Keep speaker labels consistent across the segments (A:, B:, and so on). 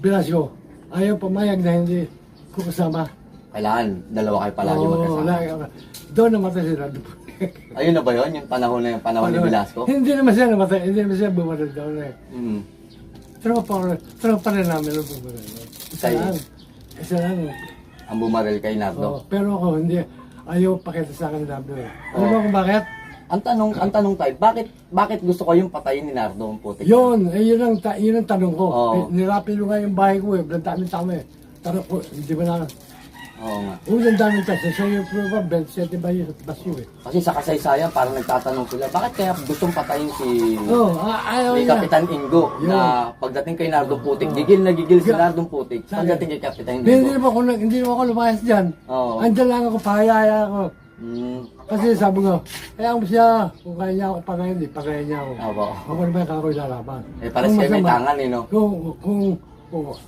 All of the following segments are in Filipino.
A: Velasco, ayaw pumayag na hindi ko kasama.
B: Kailangan, dalawa kayo palagi
A: Oo,
B: magkasama.
A: lagi ako. Doon namatay si Nardo.
B: Ayun na ba yun? Yung panahon na yung panahon ni Velasco?
A: Hindi naman siya namatay, hindi naman siya bumatay doon eh.
B: Mm.
A: Tropa rin namin ang bumatay. Isa
B: Kayo?
A: lang. Isa lang.
B: Ang bumaril kay
A: Oo,
B: Nardo.
A: pero ako hindi, ayaw pakita sa akin ni Nardo eh. Alam
B: Oo.
A: mo kung bakit?
B: Ang tanong tayo, bakit gusto ko yung patayin ni Nardo ang putik?
A: Yun ang tanong ko.
B: Oo.
A: Nilapin mo nga yung bahay ko eh, ang daming tama eh. Tara po, hindi ba na?
B: Oo nga.
A: Ang daming tama, sa iyo po ba, 27 ba yung basyo eh.
B: Kasi sa kasaysayan, parang nagtatanong sila, bakit kaya gustong patayin si
A: Oo, ayaw
B: ni
A: niya.
B: Kapitan Ingo
A: Yun.
B: na pagdating kay Nardo Putik, gigil na gigil si Nardo Putik
A: Sabi-
B: pagdating kay Kapitan
A: Hindi
B: Ingo.
A: hindi mo ako lumayas dyan.
B: Oo.
A: Andyan lang ako, pahayaya ako.
B: Mm.
A: Kasi sabi ko, kaya mo siya, kung kaya niya ako pagayin, di pagayin niya ako.
B: Opo.
A: Ako naman ako ilalaban.
B: Eh, pares kayo may tangan eh, no?
A: Kung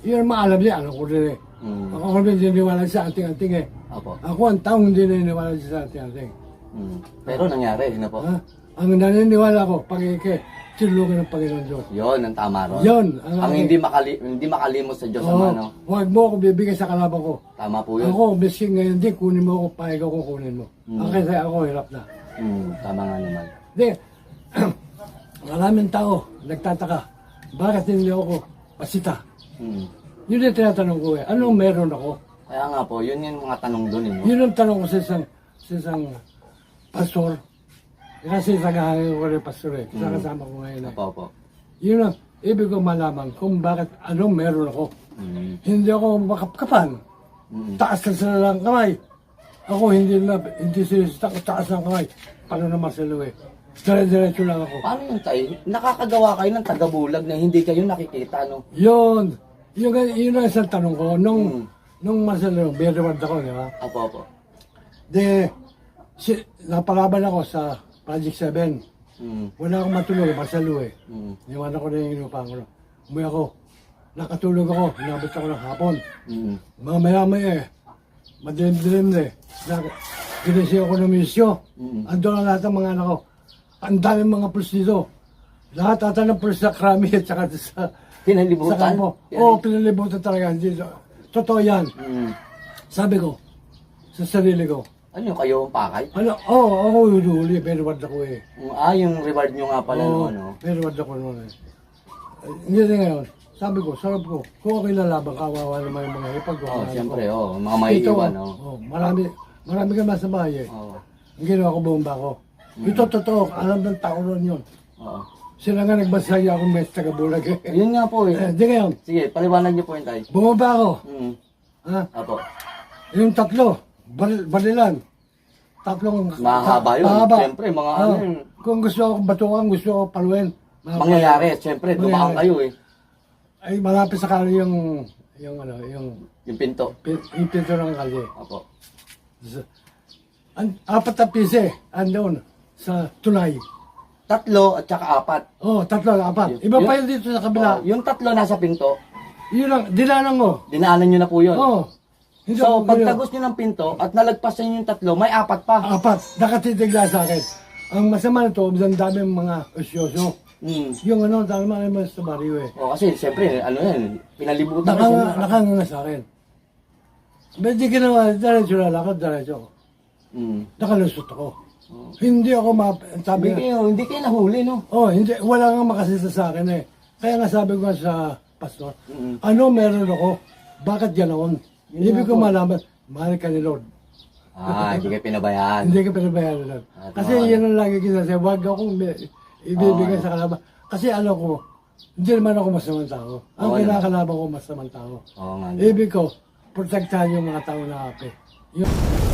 A: yun ang maalam niya, alam ko rin eh.
B: Mm.
A: Ako rin naniniwala sa ating-ating eh.
B: Opo.
A: Ako ang taong hindi naniniwala sa ating-ating.
B: Mm. Pero nangyari, ano po?
A: Ha? Ang naniniwala ko, sinulungan ng Panginoon Diyos.
B: Yun, ang tama ron.
A: Yun.
B: Ang hindi makalimot sa Diyos
A: Oo,
B: Ama, no?
A: huwag mo ako bibigay sa kalaban ko.
B: Tama po yun.
A: Ako, miskin ngayon din, kunin mo ako, paig ako kunin mo.
B: Mm.
A: Kasi ako, hirap na.
B: Tama nga naman.
A: Hindi, maraming tao nagtataka, bakit hindi ako pasita?
B: Mm.
A: Yun yung tinatanong ko eh, anong meron ako?
B: Kaya nga po, yun yung mga tanong doon, eh, no?
A: Yun ang tanong ko sa isang pastor. Kasi tagahangin ko rin pastor eh, kasama ko ngayon eh.
B: Opo, opo.
A: Yun ang ibig ko malaman kung bakit anong meron ako.
B: Mm.
A: Hindi ako makapkapan.
B: Mm.
A: Taas na lang kamay. Ako hindi sila taas ng kamay. Paano naman sila eh. Dire-diretso lang ako.
B: Paano yun tayo? Nakakagawa kayo ng tagabulag na hindi kayo nakikita, no?
A: Yun ang isang tanong ko. Nung Marcelo, Berward ako, di ba?
B: Opo, opo.
A: Napalaban ako sa Project 7.
B: Mm.
A: Wala akong matulog, Marcelo eh.
B: Mm.
A: Niwan ako na yung inupang ko. Umuwi ako. Nakatulog ako. Inabot ako ng hapon.
B: Mm.
A: Mamaya-maya eh. Madilim-dilim na eh. Ginisi ako ng misyo. Ando na lahat ng mga anak ko. Ang daming mga pulis dito. Lahat ata ng pulis sa Krami at saka sa
B: Pinalibutan?
A: kampo. Oo, pinalibutan talaga. Totoo yan.
B: Mm.
A: Sabi ko, sa sarili ko,
B: Ano yung kayo ang pakay?
A: ako huli, pero wad ako eh.
B: Yung reward nyo nga pala, no, ano?
A: Pero wad ako noon eh. Hindi na ngayon, sabi ko, sarap ko, kung ako'y lalaban, kawawa naman yung mga ipag ko.
B: Siyempre, mga maiiwan, no?
A: Marami ka sa bahay eh.
B: Oo.
A: Ang ginawa ko, bomba ko. Ito totoo, alam ng tao ron yun.
B: Oo.
A: Sila nga nagbasaya akong may taga-bulag eh.
B: Yun nga po, eh.
A: Di ngayon,
B: Sige, paliwanag nyo po yun tayo.
A: bumaba ako.
B: Mm.
A: Ha?
B: Apo.
A: Yung tatlo, balilan. Tatlong
B: Mahaba yun.
A: mahaba.
B: Siyempre, mga ano yun.
A: Kung gusto ako batukan, gusto ako paluin.
B: Mangyayari, siyempre, dumaan kayo, eh.
A: Ay, malapit sa kali yung
B: Yung pinto.
A: yung pinto ng kalye.
B: Apo.
A: Apat na pise, andun, sa tulay.
B: 3 at saka 4.
A: Oh, tatlo, apat. Iba pa yun dito sa kabila.
B: Yung 3 nasa pinto,
A: Yun lang, dinanang ko.
B: dinaanan nyo na po yun.
A: Oh. Hindi
B: So,
A: ako
B: pagtagos nyo ng pinto at nalagpas nyo yung 3, may 4 pa.
A: apat, nakatitigla sa akin. Ang masama nito, ang daming mga osyoso.
B: Mm.
A: Yung tama naman sa baryo eh.
B: O, kasi, siyempre, ano yan, pinalibutan kasi.
A: Nakanganga sa akin. Ba't di ginawa, diretso na lakad, diretso ako. Nakalusot ako. Hindi ako sabi
B: Hindi kayo nahuli, no?
A: hindi, wala nga makasisa sa akin eh. Kaya nga sabi ko nga sa pastor, ano meron ako? Bakit ganoon? Ibig ko malaman, mahal ka ni Lord.
B: Hindi kayo pinabayaan.
A: Hindi ka pinabayaan ni Lord. Kasi yan ang lagi kinasabi, huwag akong ibibigay sa kalaban. Kasi alam ko, hindi naman ako masamang tao. Ang kinakalaban ko masamang tao.
B: Oo nga.
A: Ibig ko, protektahan yung mga tao na api. Yun.